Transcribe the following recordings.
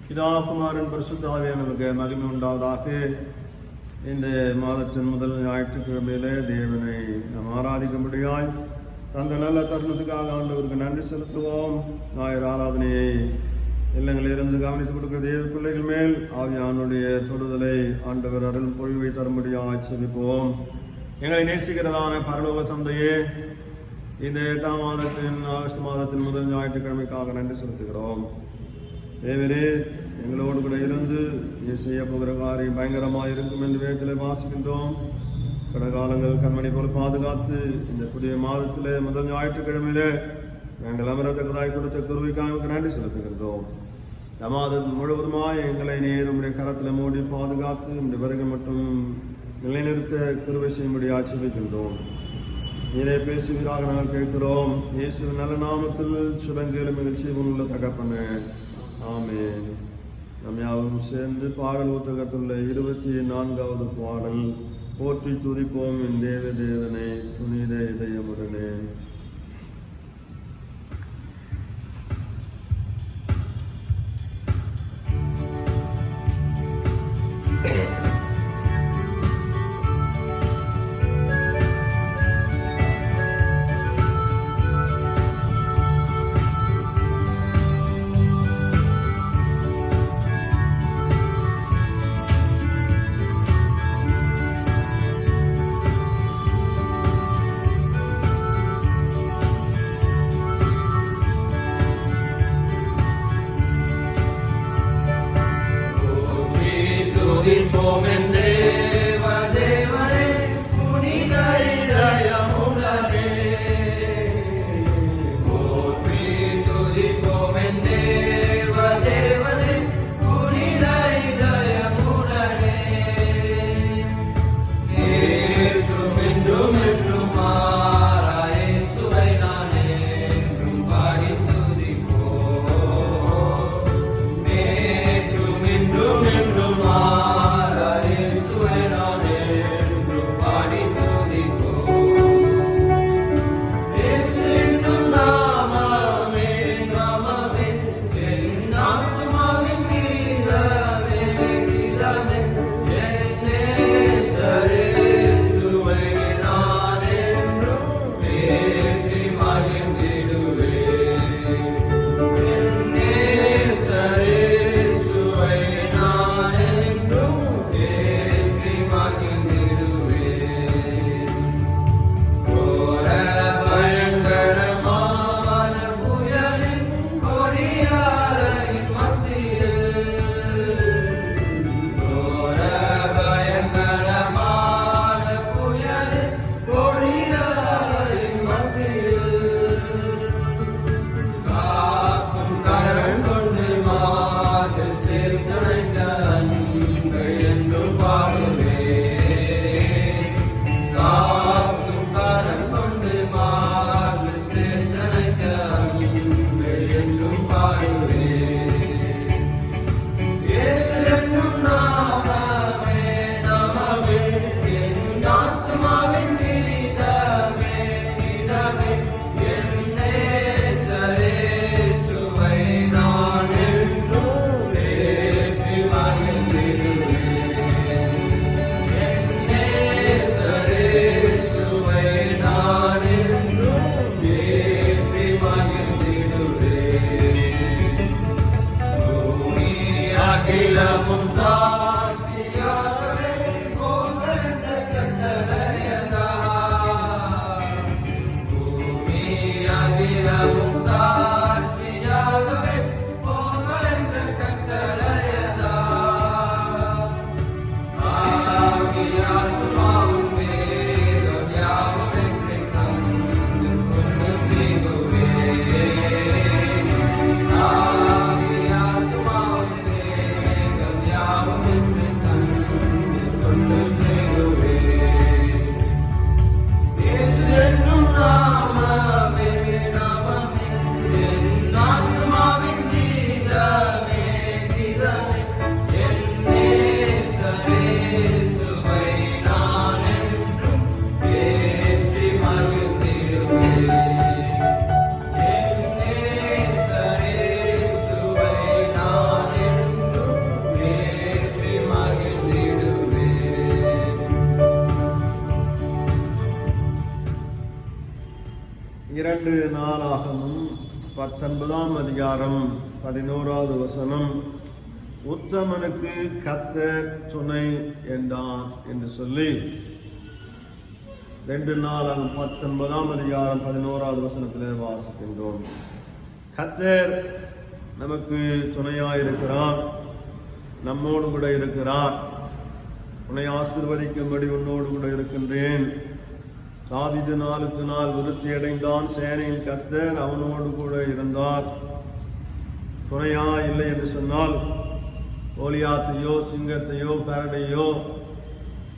பிதா குமாரன் பரிசுத்த ஆவியானவருக்கு மகிமை உண்டாவதாக. இந்த மாதத்தின் முதல் ஞாயிற்றுக்கிழமையிலே தேவனை நாம் ஆராதிக்கும்படியாய் அந்த நல்ல தருணத்துக்காக ஆண்டவருக்கு நன்றி செலுத்துவோம். ஞாயிறு ஆராதனையை இல்லங்களிலிருந்து கவனித்துக் கொடுக்கிற தேவ பிள்ளைகள் மேல் ஆவியானுடைய தொடுதலை ஆண்டவர் அருள் பொழிவை தரும்படியாய் செபிப்போம். எங்களை நேசிக்கிறதான பரலோக தந்தையே, இந்த 8ஆம் மாதத்தின் ஆகஸ்ட் மாதத்தின் முதல் ஞாயிற்றுக்கிழமைக்காக நன்றி செலுத்துகிறோம். தேவரே, எங்களோடு கூட இருந்து நீ செய்ய போகிற காரியம் பயங்கரமாக இருக்கும் என்று வேதத்தில் வாசிக்கின்றோம். கடகாலங்கள் கண்மணி போல பாதுகாத்து இந்த புதிய மாதத்திலே முதல் ஞாயிற்றுக்கிழமையிலே நாங்கள் அமரத்தக்கதாய் கொடுத்த குருவிக்காக நன்றி செலுத்துகின்றோம். மாதம் முழுவதுமாய் எங்களை நீர் உடைய கரத்தில் மூடி பாதுகாத்து இந்த வருகை மட்டும் நிலைநிறுத்த குருவை செய்யும்படி ஆட்சேபிக்கின்றோம். நீரே பேசுவீராக நாங்கள் கேட்கிறோம். இயேசுவின் நல்ல நாமத்தில் சுபங்கேலும் நிகழ்ச்சி உள்ள தகப்பன ஆமென். நாம் யாவும் சேர்ந்து பாடல் புத்தகத்துள்ள 24வது பாடல், போற்றி துதிப்போம் என் தேவ தேவனை புனித இதயமுடனே. Amen. 2 நாளாகமும் 19ஆம் அதிகாரம் 11வது வசனம், உத்தமனுக்கு கர்த்தர் துணை என்றான் என்று சொல்லி 2 நாளாகும் 19ஆம் அதிகாரம் 11வது வசனத்திலே வாசிக்கின்றோம். கர்த்தர் நமக்கு துணையாயிருக்கிறார், நம்மோடு கூட இருக்கிறார். உன்னை ஆசீர்வதிக்கும்படி உன்னோடு கூட இருக்கின்றேன். தாவீது நாளுக்கு நாள் விருத்தி அடைந்தான், சேனையின் கர்த்தர் அவனோடு கூட இருந்தார். துணையா இல்லை என்று சொன்னால் கோலியாத்தையோ சிங்கத்தையோ கரடையோ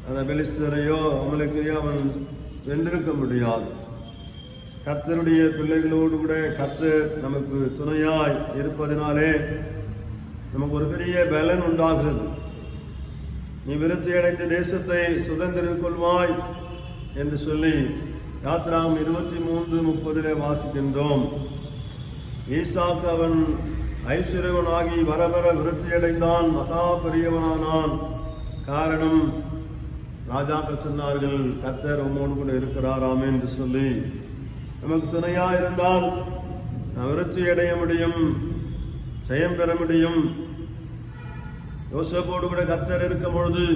அந்த பெலிஸ்தரையோ அமலேக்கையோ அவன் வென்றிருக்க முடியாது. கர்த்தருடைய பிள்ளைகளோடு கூட கர்த்தர் நமக்கு துணையாய் இருப்பதினாலே நமக்கு ஒரு பெரிய பலன் உண்டாகிறது. நீ விருத்தி அடைந்த தேசத்தை சுதந்திரம் கொள்வாய் என்று சொல்லி யாத்திராகமம் 23:30 வாசிக்கின்றோம். ஈசாக்கு அவன் ஐஸ்வர்யவனாகி வர வர விருத்தியடைந்தான், மகா பெரியவனானான். காரணம், ராஜாக்கள் சொன்னார்கள், கர்த்தர் உம்மோடு கூட இருக்கிறாராம் என்று சொல்லி. நமக்கு துணையா இருந்தால் நாம் விருத்தி அடைய முடியும், ஜெயம் பெற முடியும். யோசேப்போடு கூட கர்த்தர் இருக்கும் பொழுது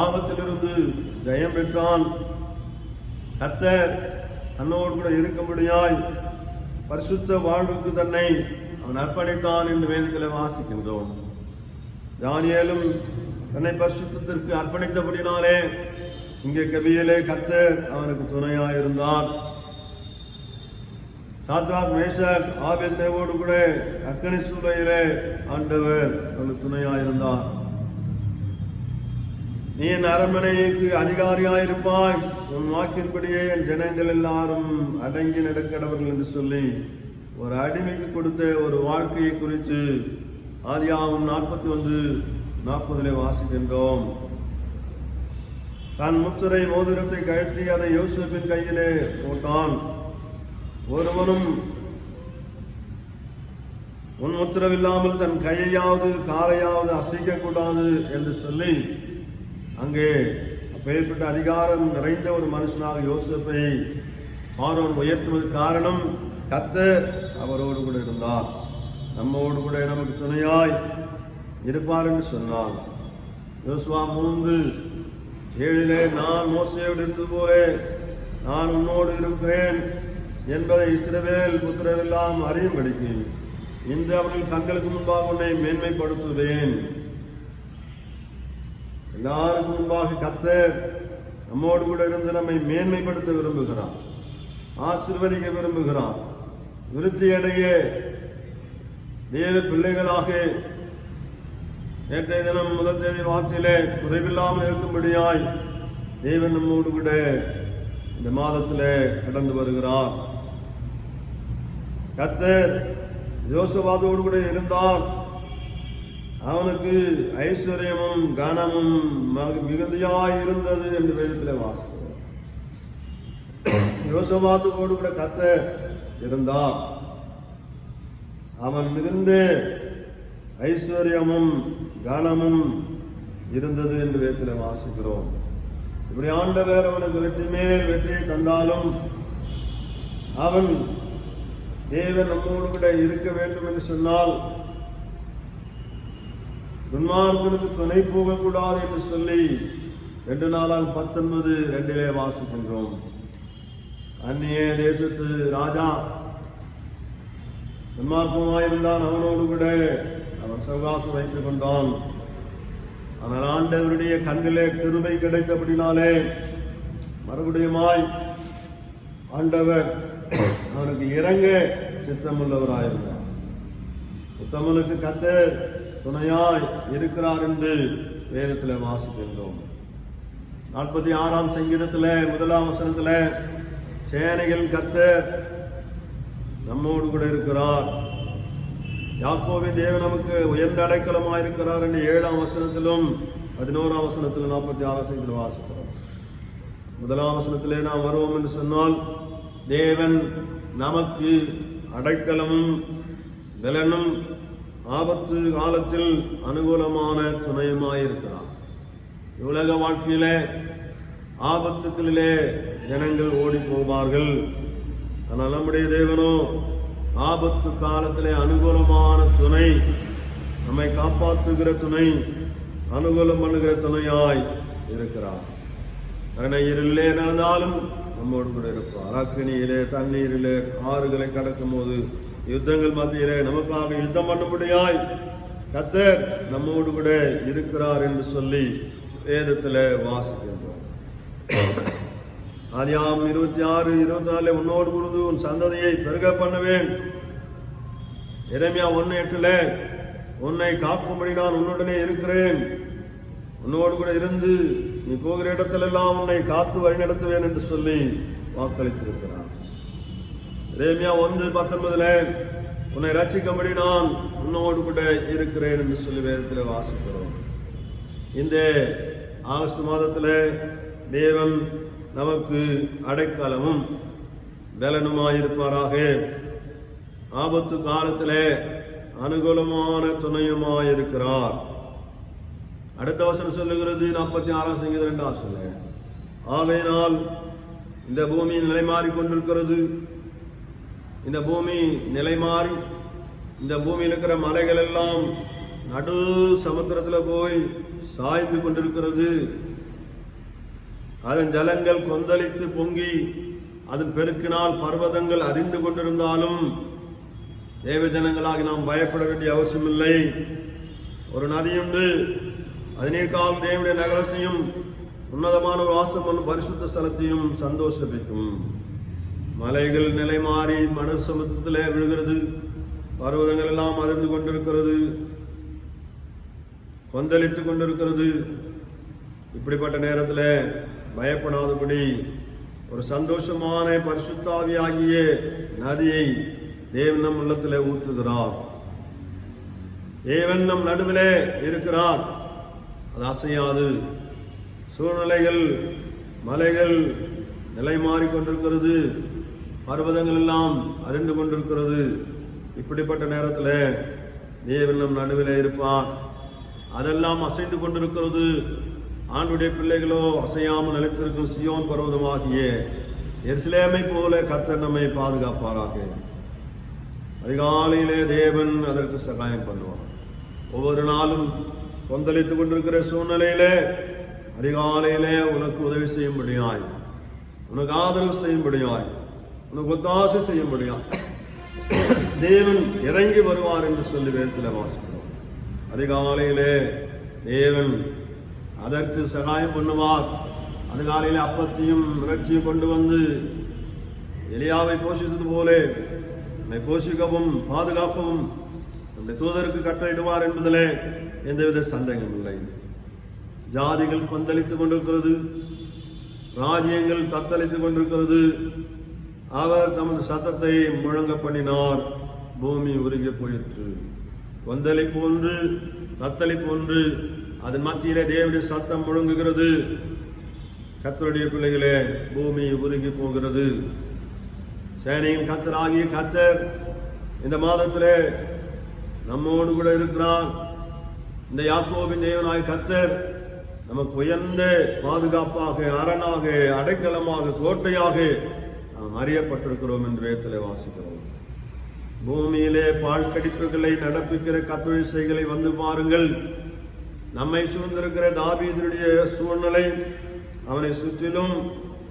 ஆபத்திலிருந்து ஜெயம் பெற்றான். கர்த்தர் தன்னோடு கூட இருக்கும்படியாய் பரிசுத்த வாழ்வுக்கு தன்னை அவன் அர்ப்பணித்தான் என்று வேதத்தில் வாசிக்கின்றோம். தானியேலும் தன்னை பரிசுத்தத்திற்கு அர்ப்பணித்தபடினாலே சிங்க கபியிலே கர்த்தர் அவனுக்கு துணையாயிருந்தார். சாத்ராக் மேஷாக் ஆபேத்நேகோடு கூட அக்கினி சூளையிலே ஆண்டவர் அவனுக்கு துணையாயிருந்தார். நீ என் அரண்மனைக்கு அதிகாரியாயிருப்பாய், உன் வாக்கின்படியே என் ஜனங்கள் எல்லாரும் அடங்கி நடக்கிறவர்கள் என்று சொல்லி ஒரு அடிமைக்கு கொடுத்த ஒரு வாழ்க்கையை குறித்து ஆதியாகமம் 41:40 வாசிக்கின்றோம். தன் முத்திரை மோதிரத்தை கழற்றி அதை யோசேப்பின் கையிலே போட்டான். ஒருவனும் உன் உத்தரவில்லாமல் தன் கையையாவது காலையாவது அசைக்கக்கூடாது என்று சொல்லி அங்கே அப்பேற்பட்ட அதிகாரம் நிறைந்த ஒரு மனுஷனாக யோசேப்பை பார்வோன் உயர்த்துவது காரணம், கர்த்தர் அவரோடு கூட இருந்தார். நம்மோடு கூட நமக்கு துணையாய் இருப்பார் என்று சொன்னார். யோசுவா 3:7 நான் மோசேயோடு இருந்தது போல நான் உன்னோடு இருக்கிறேன் என்பதை இஸ்ரவேல் புத்திரரெல்லாம் அறியும்படிக்கு இன்று அவர்கள் கண்களுக்கு முன்பாக உன்னை மேன்மைப்படுத்துவேன். எல்லாருக்கும் முன்பாக கர்த்தர் நம்மோடு கூட இருந்து நம்மை மேன்மைப்படுத்த விரும்புகிறார், ஆசீர்வதிக்க விரும்புகிறார். விருத்தியடைய தேவ பிள்ளைகளாக நேற்றைய தினம் முதல் தேதி வார்த்தையிலே குறைவில்லாமல் இருக்கும்படியாய் தேவன் நம்மோடு கூட இந்த மாதத்திலே கடந்து வருகிறார். கர்த்தர் யோசபாத்தோடு கூட இருந்தார். அவனுக்கு ஐஸ்வர்யமும் கனமும் மிகுதியாய் இருந்தது என்று வேதத்திலே வாசிக்கிறோம். யோசபாத்தோடு கூட கர்த்தர் இருந்தார். அவன் மிகுந்த ஐஸ்வர்யமும் கனமும் இருந்தது என்று வேதத்திலே வாசிக்கிறோம். இப்படி ஆண்டவர் அவனுக்கு வெற்றி மேல் வெற்றியை தந்தாலும் அவன் தேவன் நம்மோடு கூட இருக்க வேண்டும் என்று சொன்னால் துன்மார்க்கனுக்கு துணை போகக்கூடாது என்று சொல்லி 2 நாளாகும் 19:2 வாசிக்கின்றோம். அந்நிய தேசத்து ராஜா துன்மார்க்கமாயிருந்தான், அவனோடு கூட அவன் சகவாசம் வைத்துக் கொண்டான். ஆனால் ஆண்டவருடைய கண்ணிலே கிருபை கிடைத்தபடினாலே மறுபடியுமாய் ஆண்டவர் அவனுக்கு இறங்க சித்தமுள்ளவராயிருந்தார். உத்தமனுக்கு கர்த்தர் துணையாய் இருக்கிறார் என்று வேதத்தில் வாசிக்கின்றோம். 46ஆம் சங்கீதத்தில் 1ஆம் வசனத்தில் சேனைகள் கர்த்தர் நம்மோடு கூட இருக்கிறார், யாக்கோபின் தேவன் நமக்கு உயர்ந்த அடைக்கலமாயிருக்கிறார் என்று 7ஆம் வசனத்திலும் 11ஆம் வசனத்திலும் 46ஆம் சங்கீதத்தில் வாசிக்கிறோம். 1ஆம் வசனத்திலே நாம் வருவோம் என்று சொன்னால் தேவன் நமக்கு அடைக்கலமும் பலனும் ஆபத்து காலத்தில் அனுகூலமான துணையுமாயிருக்கிறார். உலக வாழ்க்கையிலே ஆபத்துக்களிலே ஜனங்கள் ஓடி போவார்கள். ஆனால் நம்முடைய தேவனோ ஆபத்து காலத்திலே அனுகூலமான துணை, நம்மை காப்பாற்றுகிற துணை, அனுகூலம் பண்ணுகிற துணையாய் இருக்கிறார். இருளிலே நடந்தாலும் நம்மோடு கூட இருப்பார். அக்கினியிலே, தண்ணீரிலே, ஆறுகளை கடக்கும் போது, யுத்தங்கள் மத்தியிலே நமக்காக யுத்தம் பண்ணும்படியாய் கர்த்தர் நம்மோடு கூட இருக்கிறார் என்று சொல்லி வேதத்தில் வாசிக்கின்றோம். ஆதியாகமம் 26:24 உன்னோடு கூர்ந்து உன் சந்ததியை பெருக பண்ணுவேன். எரேமியா 1:8 உன்னை காக்கும்படி நான் உன்னுடனே இருக்கிறேன், உன்னோடு கூட இருந்து நீ போகிற இடத்திலெல்லாம் உன்னை காத்து வழிநடத்துவேன் என்று சொல்லி வாக்களித்திருக்கிறார். எரேமியா 1:19 உன்னை ரட்சிக்கும்படி நான் உன்னோடு கூட இருக்கிறேன் என்று சொல்லி வேதத்தில் வாசிக்கிறோம். இந்த ஆகஸ்ட் மாதத்தில் தேவன் நமக்கு அடைக்கலமும் பலனுமாயிருப்பாராக. ஆபத்து காலத்தில் அனுகூலமான துணையுமாயிருக்கிறார். அடுத்த வசனம் சொல்லுகிறது 46:2 ஆகையினால் இந்த பூமி நிலைமாறி கொண்டிருக்கிறது. இந்த பூமி நிலைமாறி இந்த பூமியில் இருக்கிற மலைகள் எல்லாம் நடு சமுத்திரத்தில் போய் சாய்ந்து கொண்டிருக்கிறது. அதன் ஜலங்கள் கொந்தளித்து பொங்கி அதன் பெருக்கினால் பர்வதங்கள் அறிந்து கொண்டிருந்தாலும் தேவ ஜனங்களாகி நாம் பயப்பட வேண்டிய அவசியமில்லை. ஒரு நதியுண்டு, அதனேக்கால் தேவனுடைய நகரத்தையும் உன்னதமான வாசம் பரிசுத்த ஸ்தலத்தையும் சந்தோஷப்பிக்கும். மலைகள் நிலை மாறி மண சமுத்திரத்திலே விழுகிறது, பர்வதங்கள் எல்லாம் அறிந்து கொண்டிருக்கிறது, கொந்தளித்துக் கொண்டிருக்கிறது. இப்படிப்பட்ட நேரத்தில் பயப்படாதபடி ஒரு சந்தோஷமான பரிசுத்தாவியாகிய நதியை தேவன் நம் உள்ளத்திலே ஊற்றுகிறார். தேவன் நம் நடுவிலே இருக்கிறார், அது அசையாது. சூழ்நிலைகள், மலைகள் நிலை மாறிக்கொண்டிருக்கிறது, பர்வதங்கள் எல்லாம் அறிந்து கொண்டிருக்கிறது. இப்படிப்பட்ட நேரத்தில் தேவன் நம் நடுவிலே இருப்பார். அதெல்லாம் அசைந்து கொண்டிருக்கிறது. ஆண்டுடைய பிள்ளைகளோ அசையாமல் நிலைத்திருக்கும் சியோன் பர்வதமாகிய எருசலேமை போல கர்த்தர் நம்மை பாதுகாப்பாராக. அதிகாலையிலே தேவன் அதற்கு சகாயம் பண்ணுவார். ஒவ்வொரு நாளும் கொந்தளித்துக் கொண்டிருக்கிற சூழ்நிலையிலே அதிகாலையிலே உனக்கு உதவி செய்யும்படியாய், உனக்கு ஆதரவு செய்யும்படியாய், உனக்கு ஒத்தாசை செய்யும்படியாய் தேவன் இறங்கி வருவார் என்று சொல்லி வேதத்தில் வாசிக்கிறோம். அதிகாலையிலே தேவன் அதற்கு சகாயம் பண்ணுவார். அதிகாலையிலே அப்பத்தையும் இறைச்சியும் கொண்டு வந்து எலியாவை போஷித்தது போல நம்மை போஷிக்கவும் பாதுகாக்கவும் நம்முடைய தூதருக்கு கட்டளையிடுவார் என்பதிலே எந்தவித சந்தேகம் இல்லை. ஜாதிகள் கொந்தளித்துக் கொண்டிருக்கிறது, ராஜ்யங்கள் தத்தளித்துக் கொண்டிருக்கிறது. அவர் தமது சத்தத்தை முழங்க பண்ணினார், பூமி உருகி போயிற்று. கொந்தளிப்பு ஒன்று, தத்தளிப்பு ஒன்று, அதன் மத்தியிலே தேவனுடைய சத்தம் முழங்குகிறது. கர்த்தருடைய பிள்ளைகளே, பூமி உருகி போகிறது. சேனையின் கர்த்தராகிய கர்த்தர் இந்த மாதத்திலே நம்மோடு கூட இருக்கிறார். இந்த யாக்கோபின் தேவனாய் கர்த்தர் நமக்கு உயர்ந்த பாதுகாப்பாக, அரணாக, அடைக்கலமாக, கோட்டையாக நாம் அறியப்பட்டிருக்கிறோம் என்று வேதத்திலே வாசிக்கிறோம். பூமியிலே பாழ்கடிப்புகளை நடப்பிக்கிற கத்துழிசைகளை வந்து பாருங்கள். நம்மை சூழ்ந்திருக்கிற தாவீதுடைய சூழ்நிலை, அவனை சுற்றிலும்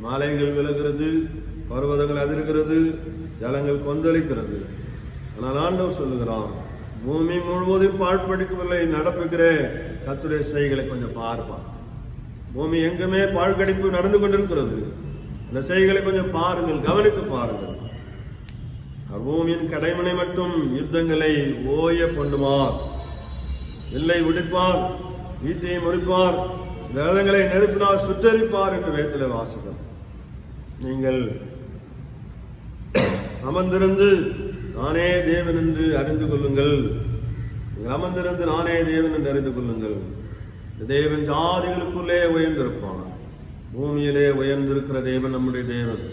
மலைகள் விலகிறது, பர்வதங்கள் அதிர்கிறது, ஜலங்கள் கொந்தளிக்கிறது. ஆனால் ஆண்டவர் சொல்லுகிறான், பூமி முழுவதும் பாழ்படிக்கவில்லை, நடப்புகிற கர்த்தருடைய செய்களை கொஞ்சம் பார்ப்பார். பூமி எங்குமே பாழ்கடிப்பு நடந்து கொண்டிருக்கிறது. அந்த செய்களை கொஞ்சம் பாருங்கள், கவனித்து பாருங்கள். பூமியின் கடைமனை மட்டும் யுத்தங்களை ஓய பண்ணுவார், வில்லை உடிப்பார், வீட்டையை முறிப்பார், வேதங்களை நெருப்பினால் சுற்றரிப்பார் என்று வேதத்தில் வாசிக்கிறோம். நீங்கள் அமர்ந்திருந்து நானே தேவன் என்று அறிந்து கொள்ளுங்கள். நீங்கள் அமர்ந்திருந்து நானே தேவன் என்று அறிந்து கொள்ளுங்கள். தேவன் ஜாதிகளுக்குள்ளே உயர்ந்திருப்பான். பூமியிலே உயர்ந்திருக்கிற தேவன் நம்முடைய தேவன்.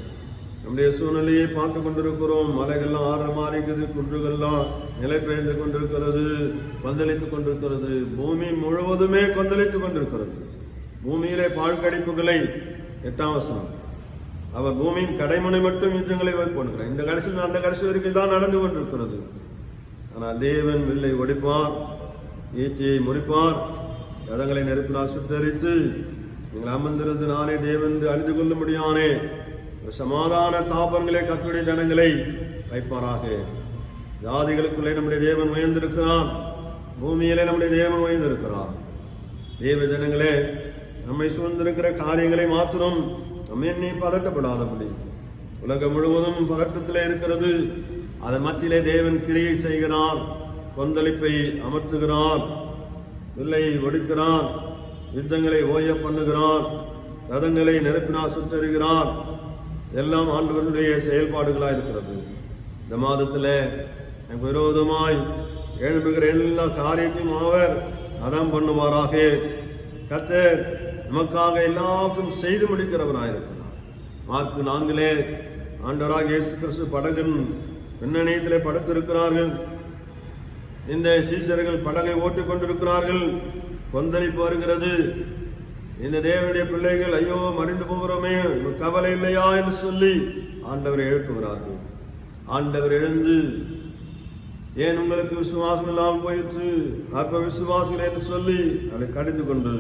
நம்முடைய சூழ்நிலையை பார்த்து கொண்டிருக்கிறோம். மலைகள்லாம் ஆற மாறிக்குது, குன்றுகள்லாம் நிலை பெயர்ந்து கொண்டிருக்கிறது, கொந்தளித்துக் கொண்டிருக்கிறது. பூமி முழுவதுமே கொந்தளித்துக் கொண்டிருக்கிறது. பூமியிலே பாழ்கடிப்புகளை 8ஆம் வசனம் அவர் பூமியின் கடைமுனை மட்டும் யுத்தங்களை பண்ணுகிறார். இந்த கடைசியில் அந்த கடைசி வரைக்கும் தான் நடந்து கொண்டிருக்கிறது. ஆனால் தேவன் வில்லை ஒடிப்பார், ஈட்டியை முறிப்பார், ரதங்களை நெருப்பினால் சுட்டரித்து நீங்கள் அமர்ந்திருந்து நானே தேவன் அறிந்து கொள்ள முடியானே சமாதான தாபங்களே கர்த்தருடைய ஜனங்களை வைப்பாராக. ஜாதிகளுக்குள்ளே நம்முடைய தேவன் உயர்ந்திருக்கிறார், பூமியிலே நம்முடைய தேவன் உயர்ந்திருக்கிறார். தேவ ஜனங்களே, நம்மை சூழ்ந்திருக்கிற காரியங்களை மாத்திரம் நம்ம எண்ணி பதட்டப்படாதபடி, உலகம் முழுவதும் பதட்டத்திலே இருக்கிறது, அதன் மத்தியிலே தேவன் கிரியை செய்கிறார், கொந்தளிப்பை அமர்த்துகிறார், வில்லை ஒடுக்கிறார், யுத்தங்களை ஓய பண்ணுகிறார், ரதங்களை நெருப்பினால் சுற்றறிகிறார். எல்லாம் ஆண்டவருடைய செயல்பாடுகளாக இருக்கிறது. இந்த மாதத்தில் எனக்கு விரோதமாய் எழும்புகிற எல்லா காரியத்தையும் அவர் அதம் பண்ணுவாராக. கர்த்தர் நமக்காக எல்லாத்தையும் செய்து முடிக்கிறவராயிருக்கிறார். மார்க்கு 4 ஆண்டவராக இயேசு கிறிஸ்து படகின் பின்னணியத்திலே படுத்திருக்கிறார்கள். இந்த சீசர்கள் படகை ஓட்டிக் கொண்டிருக்கிறார்கள். கொந்தளிப்பு வருகிறது. இந்த தேவனுடைய பிள்ளைகள் ஐயோ மடிந்து போகிறோமே, கவலை இல்லையா என்று சொல்லி ஆண்டவரை எழுப்புகிறார்கள். ஆண்டவர் எழுந்து, ஏன் உங்களுக்கு விசுவாசம் இல்லாமல் போயிற்று, அற்ப விசுவாசிகள் என்று சொல்லி அதை கடிந்து கொண்டு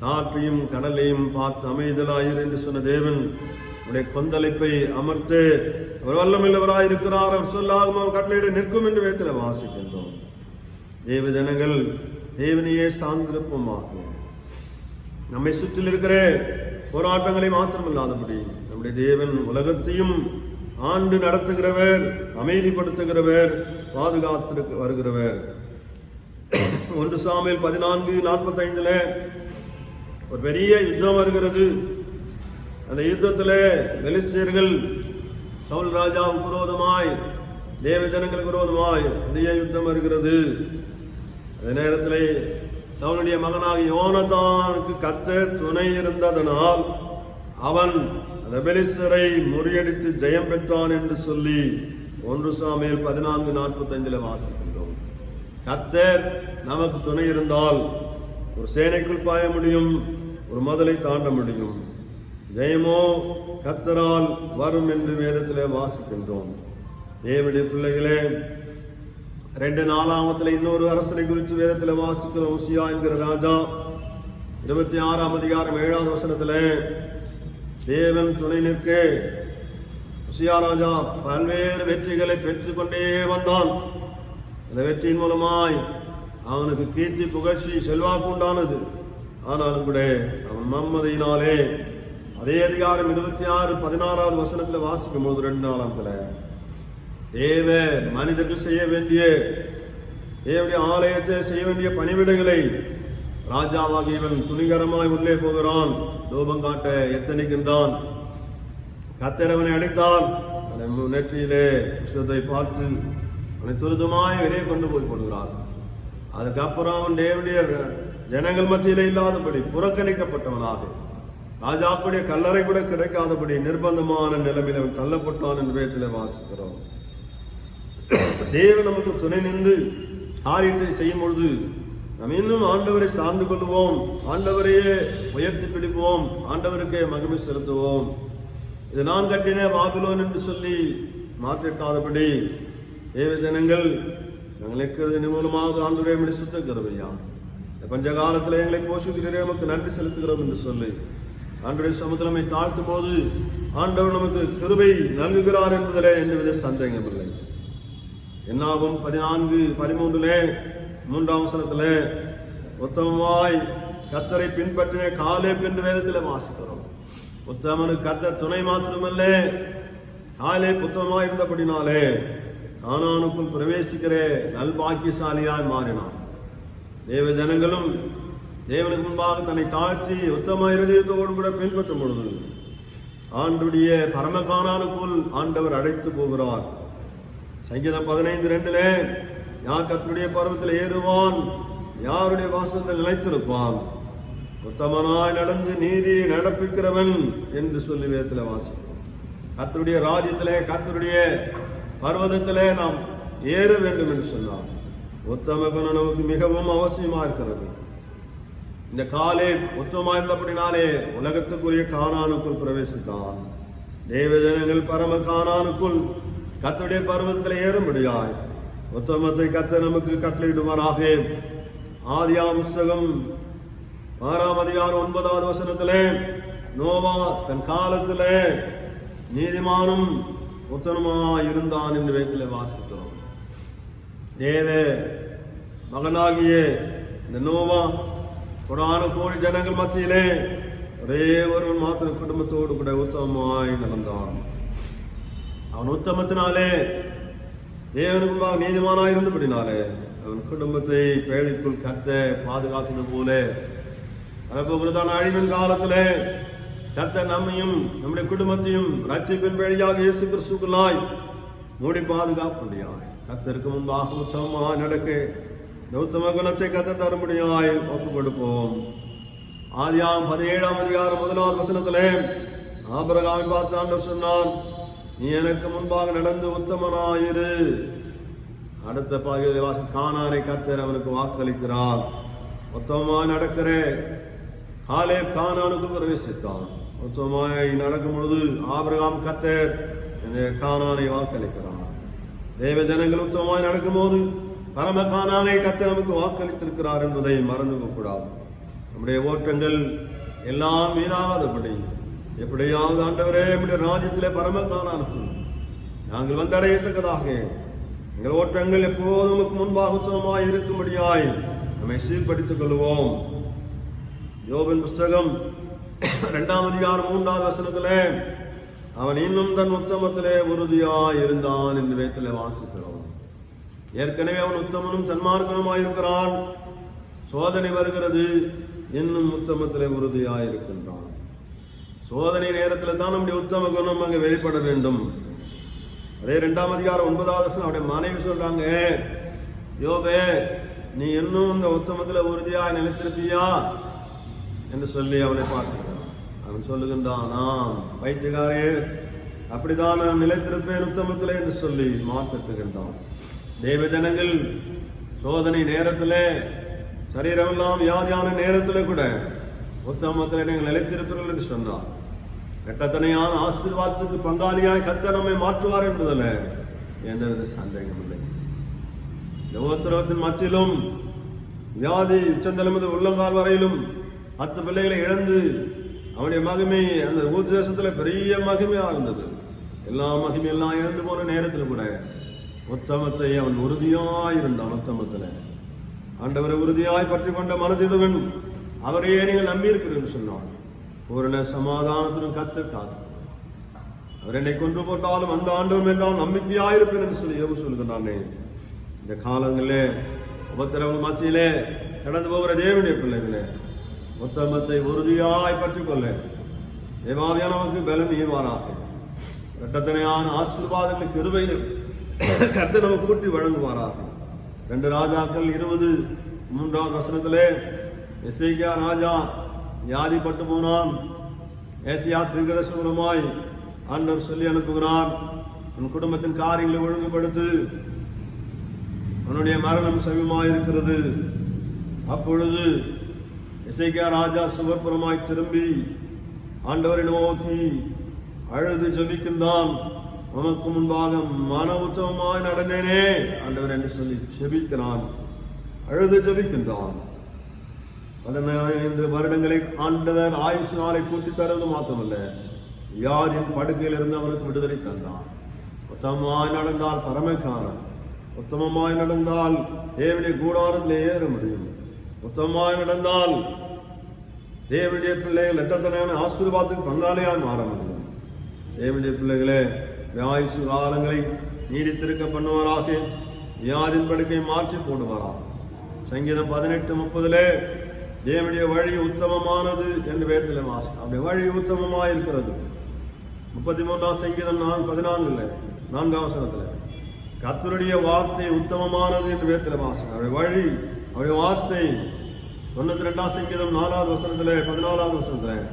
காற்றையும் கடலையும் பார்த்து அமைதலாயிரு என்று சொன்ன தேவன் உடைய கொந்தளிப்பை அமர்த்து அவர் வல்லமில்லவராய் இருக்கிறார். அவர் சொல்லாகும் அவர் கட்டளையிட நிற்கும் என்று வேதத்தில் வாசிக்கின்றோம். தேவ ஜனங்கள் தேவனையே சார்ந்திருப்போமாக. நம்மை சுற்றில் இருக்கிற போராட்டங்களை மாத்திரமில்லாதபடி நம்முடைய தேவன் உலகத்தையும் ஆண்டு நடத்துகிறவர், அமைதிப்படுத்துகிறவர், பாதுகாத்து வருகிறவர். 1 சாமுவேல் 14:45 ஒரு பெரிய யுத்தம் வருகிறது. அந்த யுத்தத்தில் பெலிஸ்தியர்கள் சவுல் ராஜாவுக்கு விரோதமாய், தேவ ஜனங்களுக்கு விரோதமாய் பெரிய யுத்தம் வருகிறது. அதே நேரத்தில் சவுலுடைய மகனாக யோனத்தானுக்கு கர்த்தர் துணை இருந்ததனால் அவன் அந்த பெலிஸ்தரை முறியடித்து ஜெயம் பெற்றான் என்று சொல்லி 1 சாமுவேல் 14:45 வாசிக்கின்றோம். கர்த்தர் நமக்கு துணை இருந்தால் ஒரு சேனைக்குள் பாய முடியும், ஒரு மதலை தாண்ட முடியும். ஜெயமோ கர்த்தரால் வரும் என்று வேதத்திலே வாசிக்கின்றோம். தேவனுடைய பிள்ளைகளே, 2:4 இன்னொரு அரசனை குறித்து வேதத்தில் வாசிக்கிறோம். உசியா என்கிற ராஜா 26 அதிகாரம் 7வது வசனத்தில் தேவன் துணை நிற்க உசியா ராஜா பல்வேறு வெற்றிகளை பெற்றுக் கொண்டே வந்தான். அந்த வெற்றியின் மூலமாய் அவனுக்கு கீர்த்தி, புகழ்ச்சி, செல்வாக்கு உண்டானது. ஆனாலும் கூட அவன் மம்மதியினாலே, அதே அதிகாரம் 26:16வது வசனத்தில் வாசிக்கும் போது 2:4 தேவ மனிதர்கள் செய்ய வேண்டிய தேவனுடைய ஆலயத்தை செய்ய வேண்டிய பணிவிடைகளை ராஜாவாகி இவன் துணிகரமாய் உள்ளே போகிறான், தூபம் காட்ட எத்தனைக்கின்றான். கர்த்தர் அவனை அடித்தான். நெற்றியிலே புஷ்பத்தை பார்த்து அவனை துரிதமாய் வெளியே கொண்டு போய் போடுகிறார். அதுக்கப்புறம் அவன் தேவனுடைய ஜனங்கள் மத்தியிலே இல்லாதபடி புறக்கணிக்கப்பட்டவனாக, ராஜாக்குடைய கல்லறை கூட கிடைக்காதபடி நிர்பந்தமான நிலைமையில் அவன் தள்ளப்பட்டான் என்று வேதத்திலே வாசிக்கிறோம். தேவன் நமக்கு துணை நின்று காரியத்தை செய்யும் பொழுது நாம் இன்னும் ஆண்டவரை சார்ந்து கொள்வோம், ஆண்டவரையே உயர்த்தி பிடிப்போம், ஆண்டவருக்கே மகிமை செலுத்துவோம். இது நான் கட்டின பாபிலோன் என்று சொல்லி மாற்றிட்டாதபடி தேவ ஜனங்கள் நாங்கள் இருக்கிறது மூலமாக ஆண்டவரை மணி சுத்த கருவையா பஞ்ச காலத்தில் எங்களை போஷிக்கிறே நமக்கு நன்றி செலுத்துகிறோம் என்று சொல்லி ஆண்டவருடைய சமுத்திரமை தாழ்த்தும் போது ஆண்டவர் நமக்கு கிருபை நல்குகிறார் என்பதிலே எந்தவித சந்தேகமில்லை. என்னாகும் 14:13 3ஆம் வசனத்திலே உத்தமமாய் கர்த்தரை பின்பற்றின காலேப் என்று வேதத்தில் வாசிக்கிறோம். உத்தமனுக்கு கர்த்தர் துணை மாத்திரமல்ல, காலேப் உத்தமமாய் இருந்தபடினாலே கானானுக்குள் பிரவேசிக்கிற நல்பாக்கியசாலியாய் மாறினான். தேவ ஜனங்களும் தேவனுக்கு முன்பாக தன்னை தாழ்த்தி உத்தம இருதயத்தோடு கூட பின்பற்றும் பொழுது ஆண்டுடைய பரம கானானுக்குள் ஆண்டவர் அழைத்து போகிறார். சங்கீதம் 15:2 யார் கர்த்தருடைய பர்வத்தில் ஏறுவான், யாருடைய வாசத்தில் நிலைத்திருப்பான், உத்தமனாய் நடந்து நீதியை நடப்பிக்கிறவன் என்று சொல்லி வேதத்தில் வாசிக்கிறோம். கர்த்தருடைய ராஜ்யத்திலே, கர்த்தருடைய பர்வதத்திலே நாம் ஏற வேண்டும் என்று சொன்னார். உத்தம குணம் நமக்கு மிகவும் அவசியமா இருக்கிறது. இந்த காலே உத்தமமா இருந்தபடினாலே உலகத்துக்குரிய கானானுக்குள் பிரவேசித்தான். தேவஜனங்கள் பரம கானானுக்குள் கர்த்தருடைய பர்வதத்தில் ஏறும்படியாய் உத்தமத்தை கர்த்தர் நமக்கு கட்டளையிடுவாராக. ஆதியாகம புஸ்தகம் 6ஆம் அதிகாரம் 9வது வசனத்திலே நோவா தன் காலத்திலே நீதிமானும் உத்தமமாய் இருந்தான் என்று வேதத்திலே வாசிக்கிறோம். தேவ மகனாகிய இந்த நோவா கொடான கோடி ஜனங்கள் மத்தியிலே ஒரே ஒருவன் மாத்திரம் குடும்பத்தோடு கூட உத்தமமாய் நடந்தான். அவன் உத்தமத்தினாலே தேவனுக்கு நீதிமானாய் இருந்தபடினாலே அவன் குடும்பத்தை பேழைக்குள் கத்த பாதுகாத்தது போல வரப்போகிறதான அழிவின் காலத்திலே கர்த்தர் நம்மையும் நம்முடைய குடும்பத்தையும் ரட்சிப்பின் வழியாக இயேசு கிறிஸ்துக்குள்ளாய் மூடி பாதுகாக்க முடியாது. கர்த்தருக்கு முன்பாக உத்தமமாய் நடக்க இந்த உத்தம குணத்தை கர்த்தர் தரும்படியாய் ஒப்புக் கொடுப்போம். ஆதியாகமம் 17ஆம் அதிகாரம் 1வது வசனத்திலே ஆபிரகாமை பார்த்து ஆண்டவர் சொன்னான், நீ எனக்கு முன்பாக நடந்து உத்தமனாயிரு. அடுத்த பகுதியை வாசி கானானை கர்த்தர் அவனுக்கு வாக்களிக்கிறார். உத்தமமாய் நடக்கிற காலேப் கானானுக்கு பிரவேசித்தான். உத்தமமாய் நடக்கும் பொழுது ஆபிரகாம் கர்த்தர் கானானை வாக்களிக்கிறார். தேவ ஜனங்கள் உத்தமமாய் நடக்கும் போது பரம கானானை கர்த்தர் நமக்கு வாக்களித்திருக்கிறார் என்பதை மறந்து கூடாது. நம்முடைய ஓட்டங்கள் எல்லாம் வீணாகாதபடி எப்படியாவது ஆண்டவரே நம்முடைய ராஜ்யத்திலே பரம கானானுக்கு நாங்கள் வந்தடையத்தக்கதாக எங்கள் ஓட்டங்கள் எப்போதும் நமக்கு முன்பாக உத்தமமாய் இருக்கும்படியாய் நம்மை சீர்படுத்திக் கொள்வோம். யோபின் புஸ்தகம் 2ஆம் அதிகாரம் 3வது வசனத்திலே அவன் இன்னும் தன் உத்தமத்திலே உறுதியாய் இருந்தான் என்று வேதத்திலே வாசிக்கிறோம். ஏற்கனவே அவன் உத்தமனும் சன்மார்க்கனுமாயிருக்கிறான். சோதனை வருகிறது, இன்னும் உத்தமத்திலே உறுதியாய் இருக்கின்றான். சோதனை நேரத்தில் தான் நம்முடைய உத்தம குணம் அங்கே வெளிப்பட வேண்டும். அதே 2ஆம் அதிகாரம் 9வது வசனம் அவருடைய மனைவி சொல்றாங்க, யோபே நீ இன்னும் இந்த உத்தமத்தில் உறுதியாய் நிலைத்திருப்பியா என்று சொல்லி அவனை பார்க்கிறான். அவன் சொல்லுகின்றான், ஆம் பைத்தியக்காரே, அப்படிதான் நான் நிலைத்திருப்பேன் உத்தமத்திலே என்று சொல்லி மாற்றுகின்றான். தேவ ஜனங்கள் சோதனை நேரத்திலே சரீரமெல்லாம் வியாதியான நேரத்தில் கூட உத்தமத்தில் நீங்கள் நிலைத்திருப்பீர்கள் என்று சொன்னார். கட்டத்தனையான ஆசீர்வாதத்துக்கு பங்காளியாய் கர்த்தர் நம்மை மாற்றுவார் என்பதில் எந்தவித சந்தேகம் இல்லை. இந்த உபத்திரவத்தின் மத்தியிலும் வியாதி உச்சந்தலைமுது உள்ளங்கால் வரையிலும் 10 பிள்ளைகளை இழந்து அவனுடைய மகிமை அந்த ஊர்தேசத்தில் பெரிய மகிமையாக இருந்தது. எல்லா மகிமையெல்லாம் இழந்து போன நேரத்தில் கூட உத்தமத்தை அவன் உறுதியாய் இருந்தான். உத்தமத்தில் ஆண்டவரை உறுதியாய் பற்றி கொண்ட மனதிடுவன் அவரையே நீங்கள் நம்பியிருக்கிறீர்கள் சொன்னான். பூரண சமாதானத்திலும் கர்த்தர் காத்து அவர் என்னை கொன்று போட்டாலும் அந்த ஆண்டவன் எல்லாம் நம்பிக்கையாயிருப்பேன் என்று சொல்லி யோபு சொல்கிறானே. இந்த காலங்களிலே உபத்திரவங்கள் மத்தியிலே கடந்து போகிற தேவனுடைய பிள்ளைகளே உத்தமத்தை உறுதியாய் பற்றி கொள்ள தேவாவியான நமக்கு பலன் ஈர்வாராக. இரட்டத்தனையான ஆசீர்வாதங்களுக்கு கிருபையில் கர்த்தர் நமக்கு கூட்டி வழங்குவாராக. 2 ராஜாக்கள் 23வது வசனத்திலே எசேக்கியா ராஜா வியாதிப்பட்டு போனான். ஏசியா தீர்க்கதரிசனமாய் ஆண்டவர் சொல்லி அனுப்புகிறார், உன் குடும்பத்தின் காரியங்களை ஒழுங்குபடுத்து, அவனுடைய மரணம் சமீபமாயிருக்கிறது. அப்பொழுது எசேக்கியா ராஜா சுவர்புறமாய் திரும்பி ஆண்டவரை நோக்கி அழுது ஜெபிக்கின்றான். உமக்கு முன்பாக மன உத்தமமாய் நடந்தேனே ஆண்டவர் என்று சொல்லி ஜெபிக்கிறான், அழுது ஜெபிக்கின்றான். 15 வருடங்களை ஆண்டவர் ஆயுசு நாளை கூட்டி தருவது மாத்திரமல்ல, வியாதியின் படுக்கையில் இருந்து அவனுக்கு விடுதலை தந்தான். உத்தமமாய் நடந்தால் பரமக்காரன், உத்தமமாய் நடந்தால் தேவனுடைய கூடாரத்தில் ஏற முடியும். உத்தமமாய் நடந்தால் தேவனுடைய பிள்ளைகள் எட்டத்தனையான ஆசீர்வாதத்துக்கு பங்காளியாய் மாற முடியும். தேவனுடைய பிள்ளைகளே ஆயுசு காலங்களை நீடித்திருக்க பண்ணுவாராக. வியாதியின் படுக்கையை மாற்றி போடுவாராக. சங்கீதம் 18:30 தேவனுடைய வழி உத்தமமானது என்று வேதத்தில் வாசி. அவருடைய வழி உத்தமமாக இருக்கிறது. 33ஆம் சங்கீதம் 14 வசனத்தில் கர்த்தருடைய வார்த்தை உத்தமமானது என்று வேதத்தில் வாசி. அவருடைய வழி, அவருடைய வார்த்தை. 92ஆம் சங்கீதம் 4வது வசனத்தில் 14வது வசனத்தில்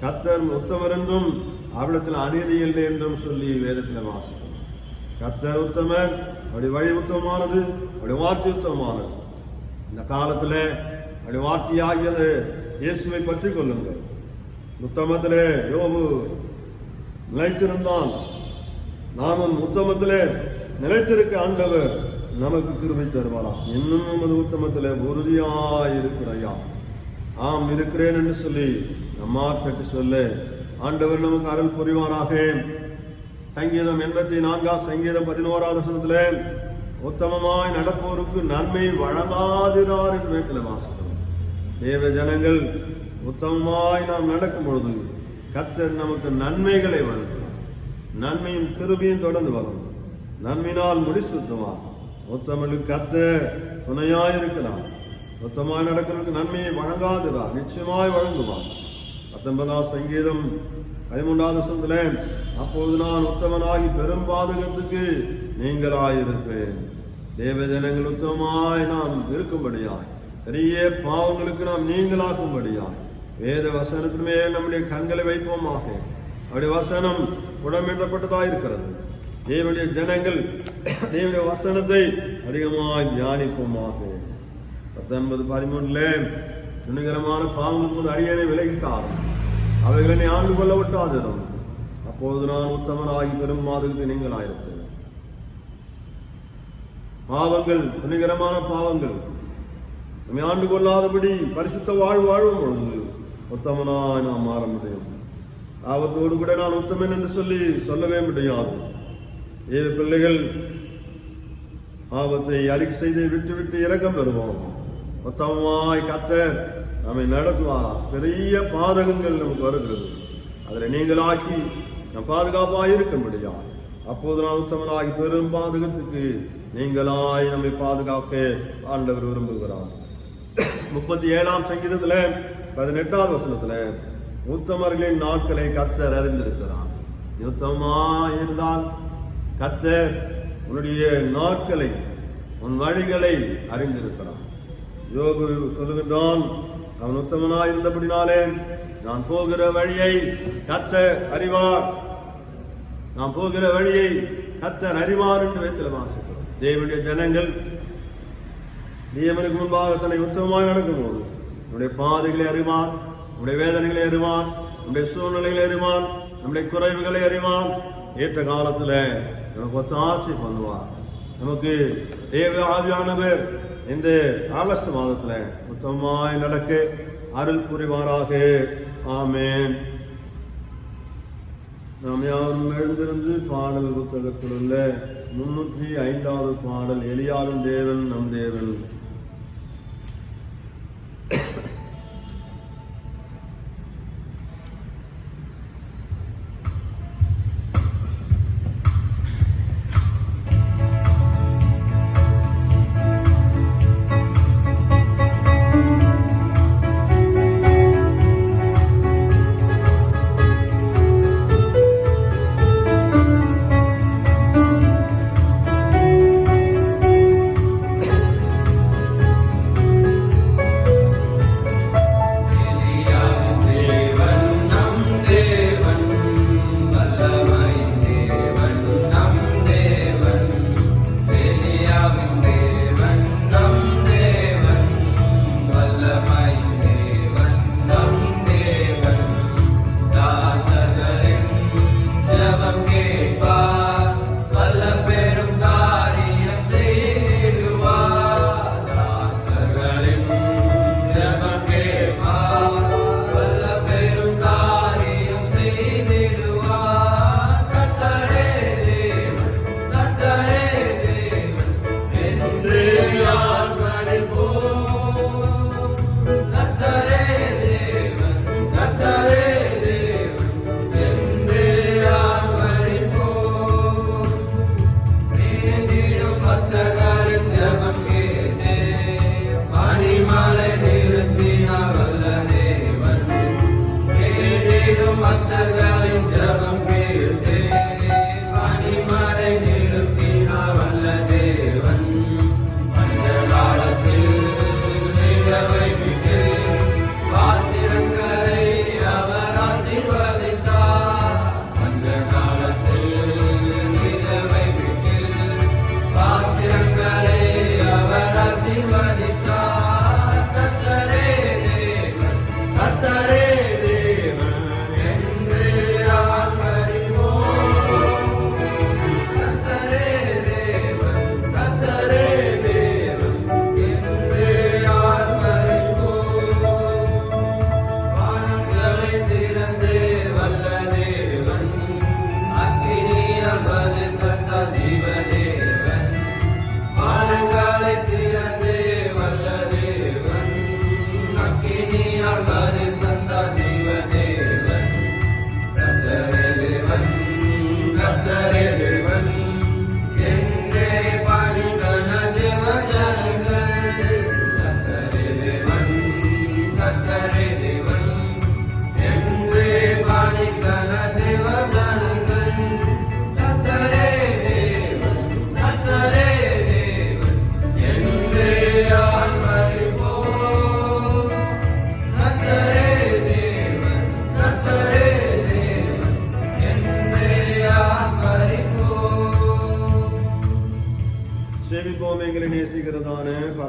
கர்த்தர் உத்தமர் என்றும் அவரிடத்தில் அநீதி இல்லை என்றும் சொல்லி வேதத்தில் வாசிக்கும். கர்த்தர் உத்தமர், அவருடைய வழி உத்தமமானது, அவருடைய வார்த்தை உத்தமமானது. இந்த காலத்தில் அவருடைய வார்த்தையாகியது இயேசுவை பற்றி கொள்ளுங்கள். உத்தமத்திலே யோபு நிலைத்திருந்தான் நாமும் உத்தமத்திலே நிலைத்திருக்க ஆண்டவர் நமக்கு கிருபை தருவாராம். இன்னும் நமது உத்தமத்திலே உறுதியாயிருக்கிறையா? ஆம், இருக்கிறேன் என்று சொல்லி நம்மாற்று சொல்ல ஆண்டவர் நமக்கு அருள் புரிவாராக. சங்கீதம் 84 சங்கீதம் 11 வசனத்திலே உத்தமமாய் நடப்போருக்கு நன்மை வழங்காதிரார் என்று வேட்டில் வாசிக்கிறோம். தேவ ஜனங்கள் உத்தமமாய் நாம் நடக்கும் பொழுது கர்த்தர் நமக்கு நன்மைகளை வழங்குவார். நன்மையும் கிருபையும் தொடர்ந்து வரும். நன்மையினால் முடிசூட்டுவார். உத்தமனுக்கு கர்த்தர் துணையாயிருக்கிறார். உத்தமாய் நடக்கிறதுக்கு நன்மையை வழங்காதிரார், நிச்சயமாய் வழங்குவார். 19 சங்கீதம் 13 வசனத்திலே அப்பொழுது நான் உத்தமனாகி பெரும் பாதகத்துக்கு நீங்களாயிருப்பேன். தேவ ஜனங்கள் உத்தமமாய் நாம் இருக்கும்படியாய், பெரிய பாவங்களுக்கு நாம் நீங்களாக்கும்படியாய் வேத வசனத்தின் மேல் நம்முடைய கண்களை வைப்போமாக. அவருடைய வசனம் உடம்பெற்றப்பட்டதாக இருக்கிறது. தேவனுடைய ஜனங்கள் தேவனுடைய வசனத்தை அதிகமாய் தியானிப்போமாக. 19:13 துணிகரமான பாவங்களுக்கு அரியணை விலகிக்காரும் அவைகளை ஆண்டு கொள்ள விட்டாதிரும். அப்போது நான் உத்தமனாகி பெரும் மாதத்துக்கு நீங்களாயிருப்பேன். பாவங்கள், துணிகரமான பாவங்கள் நம்மை ஆண்டு கொள்ளாதபடி பரிசுத்த வாழ்வு வாழும் பொழுது உத்தமனாய் நாம் மாற முடியும். ஆபத்தோடு கூட நான் உத்தமன் என்று சொல்லவே முடியாது. ஏழு பிள்ளைகள் ஆபத்தை அறிக்கை செய்து விட்டு இரக்கம் பெறுவோம். உத்தமமாய் கர்த்தர் நம்மை நடத்துவார். பெரிய பாதகங்கள் நமக்கு வருகிறது, அதில் நீங்களாக்கி நம் பாதுகாப்பாக இருக்க முடியாது. அப்போது நான் உத்தமனாகி பெரும் பாதகத்துக்கு நீங்களாய் நம்மை பாதுகாக்க ஆண்டவர் விரும்புகிறார். 37 சங்கீதத்தில் 18 வசனத்தில் உத்தமர்களின் நாட்களை கர்த்தர் அறிந்திருக்கிறார். உத்தமமாய் இருந்தால் கர்த்தர் உன்னுடைய நாட்களை, உன் வழிகளை அறிந்திருக்கிறான். யோபு சொல்லுகின்றான், அவன் உத்தமனாய் இருந்தபடினாலே நான் போகிற வழியை கர்த்தர் அறிவார். நாம் போகிற வழியை கர்த்தர் அறிவார் என்று வேதத்தில் வாசிக்கிறோம். தேவனுடைய ஜனங்கள் தேவனுக்கு முன்பாக தன்னை உத்தமமாய் நடக்கும் போது நம்முடைய பாதைகளை அறிவார், நம்முடைய வேதனைகளை அறிவார், நம்முடைய சூழ்நிலைகளை அறிவார், நம்முடைய குறைவுகளை அறிவார். ஏற்ற காலத்தில் நமக்கு ஒத்தாசை பண்ணுவார். நமக்கு தேவ ஆவியானவர் இந்த ஆகஸ்ட் மாதத்தில் உத்தமமாய் நடக்க அருள் புரிவாராக. ஆமென். நாம் யாரும் எழுந்திருந்து பாடல் புத்தகத்தில் உள்ள 305 பாடல், எலியாளும் தேவன் நம் தேவன்.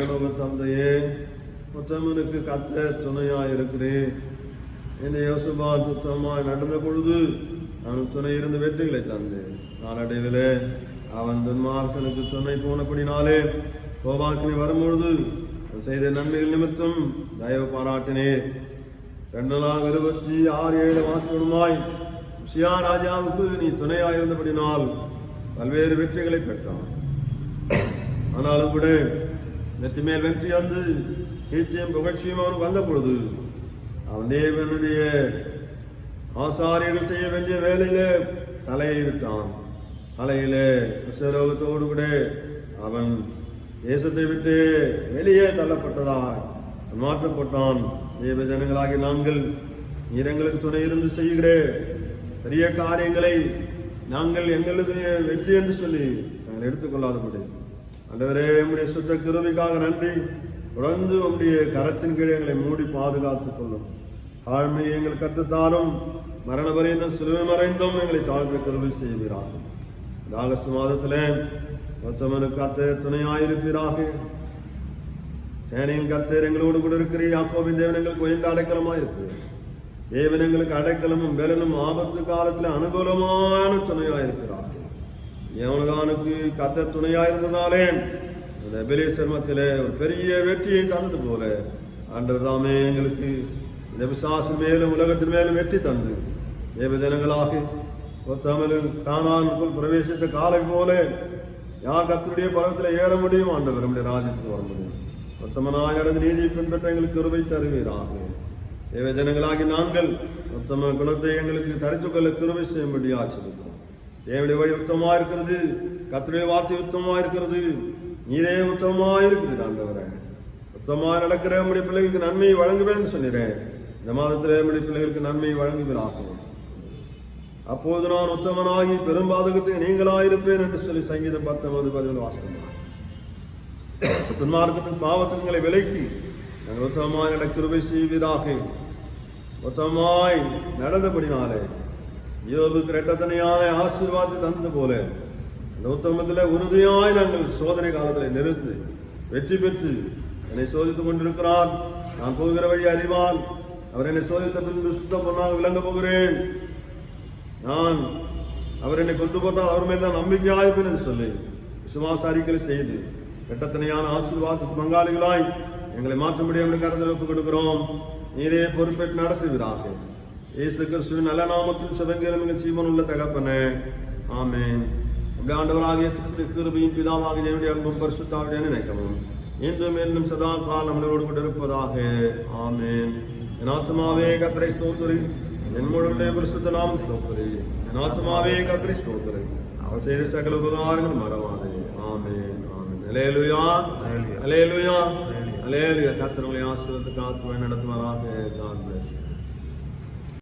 பரலோக தந்தையே, உத்தமனுக்கு கர்த்தர் துணையாயிருக்கிறேன். இந்த யோசுபாத் உத்தமமாய் நடந்த பொழுது அவனுக்கு துணை இருந்து வெற்றிகளை தந்தேன். நாளடைவிலே அவன் துன்மார்க்கனுக்கு துணை போனபடினாலே கோபாக்கினி வரும்பொழுது செய்த நன்மைகள் நிமித்தம் தயவு பாராட்டினேன். 2:26-7 வாசகமாய் உசியா ராஜாவுக்கு நீ துணையாயிருந்தபடினால் பல்வேறு வெற்றிகளை பெற்றான். ஆனாலும் கூட வெற்றி மேல் வெற்றி வந்து கீழ்ச்சியும் புகழ்ச்சியும் அவனுக்கு வந்த பொழுது அவன் தேவனுடைய ஆசாரியர்கள் செய்ய வேண்டிய வேலையிலே தலையை விட்டான். தலையிலே விசரோகத்தோடு கூட அவன் தேசத்தை விட்டு வெளியே தள்ளப்பட்டதாய் மாற்றப்பட்டான். தேவ ஜனங்களாகி நாங்கள் எங்களுக்கு துணை இருந்து செய்கிற பெரிய காரியங்களை நாங்கள் எங்களது வெற்றி என்று சொல்லி நாங்கள் எடுத்துக்கொள்ளாதபடி ஆண்டவரே, உம்முடைய சுத்த கிருபைக்காக நன்றி. தொடர்ந்து உம்முடைய கரத்தின் கீழே எங்களை மூடி பாதுகாத்துக் கொள்ளும். தாழ்மையை எங்கள் கற்றுத்தாரும், மரண பரியந்தம் சிலுவை மறைந்தும் எங்களை தாழ்ந்த கிருபை செய்வீராக. இந்த ஆகஸ்ட் மாதத்திலே உத்தமனுக்கு கர்த்தர் துணையாயிருப்பீராக. சேனையின் கர்த்தர் எங்களோடு கூட இருக்கிறீர். யாக்கோபின் தேவன் எங்களுக்கு உயர்ந்த அடைக்கலமாக இருக்கிறார். தேவன் எங்களுக்கு அடைக்கலமும் பலனும் ஆபத்து காலத்தில் அனுகூலமான துணையாயிருக்கிறார். யவனகானுக்கு கர்த்தர் துணையாயிருந்ததாலே இந்த எபேலியர் மத்தியிலே ஒரு பெரிய வெற்றியை தந்தது போல ஆண்டவர் தாமே எங்களுக்கு இந்த விசுவாசம் மேலும் உலகத்தின் மேலும் வெற்றி தந்து தேவ ஜனங்களாக உத்தமனின் கானானுக்குள் பிரவேசித்த காலை போல யார் கர்த்தருடைய பர்வத்தில் ஏற முடியும்? ஆண்டவர் நம்முடைய ராஜ்யத்தில் வர முடியும். உத்தமனாய் நடந்து நீதியை பின்பற்ற எங்களுக்கு கிருபை தருவீராக. தேவ ஜனங்களாகி நாங்கள் உத்தம குணத்தை எங்களுக்கு தரித்துக் கொள்ள கிருபை செய்யும்படி ஆச்சரிக்கிறோம். தேவனுடைய வழி உத்தமமாக இருக்கிறது, கர்த்தருடைய வார்த்தை உத்தமமாக இருக்கிறது, நீரே உத்தமமாக இருக்கிறது. ஆண்டவரே, உத்தமமாக நடக்கிற நம்முடைய பிள்ளைகளுக்கு நன்மையை வழங்குவேன்னு சொன்னீரேன். இந்த மாதத்தில் நம்முடைய பிள்ளைகளுக்கு நன்மையை வழங்குவீராகும். அப்போது நான் உத்தமனாகி பெரும்பாதகத்துக்கு நீங்களாயிருப்பேன் என்று சொல்லி சங்கீதம் 19:10 வாசகம். துன்மார்க்கத்தின் பாவத்துக்களை விலக்கி நாங்கள் உத்தமமாய் நட கிருபை செய்வீராக. உத்தமமாய் நடந்தபடினாலே யோபுக்கு இரட்டத்தனையான ஆசீர்வாதத்தை தந்தது போல அந்த உத்தமத்தில் உறுதியாய் நாங்கள் சோதனை காலத்தில் நிறுத்து வெற்றி பெற்று என்னை சோதித்துக் கொண்டிருக்கிறார். நான் போகிற வழி அறிவான். அவர் என்னை சோதித்த பின்பு சுத்தம் பொன்னாக விளங்க போகிறேன். நான் அவர் என்னை கொண்டு போட்டால் அவர் மேல் தான் நம்பிக்கையாயிருப்பேன் என்று சொல்லி விசுவாச அறிக்கை செய்து இரட்டத்தனையான ஆசீர்வாதத்துக்கு பங்காளிகளாய் எங்களை மாற்ற முடியும் கருத்தில் ஒப்புக் கொடுக்கிறோம். நீரே பொறுப்பேற்று நடத்துவீராக. இயேசு கிறிஸ்துவின் நல்ல நாமத்தில் சபைகளும் எங்கள் ஜீவன் உள்ள தகப்பனே, ஆமென். அப்படி ஆண்டவராக இயேசு கிறிஸ்துவின் கிருபையும் பிதாவாக தேவனுடைய அன்பும் பரிசுத்தாவிய நினைக்கவும் இன்றும் என்றும் சதா காலம் நம்மளோடு கூட இருப்பதாக, ஆமென். என் ஆத்துமாவே கர்த்தரை ஸ்தோத்திரி, என் முழுடைய பரிசுத்த நாமம் ஸ்தோத்திரி. என் ஆத்துமாவே கர்த்தரை ஸ்தோத்திரி, அவர் செய்த சகல உபகாரங்கள் மறவாதே, ஆமென், ஆமென். அல்லேலூயா, அல்லேலூயா, அல்லேலூயா. கர்த்தர் உங்களை ஆசீர்வதித்து காத்து நடத்துவாராக. God bless you.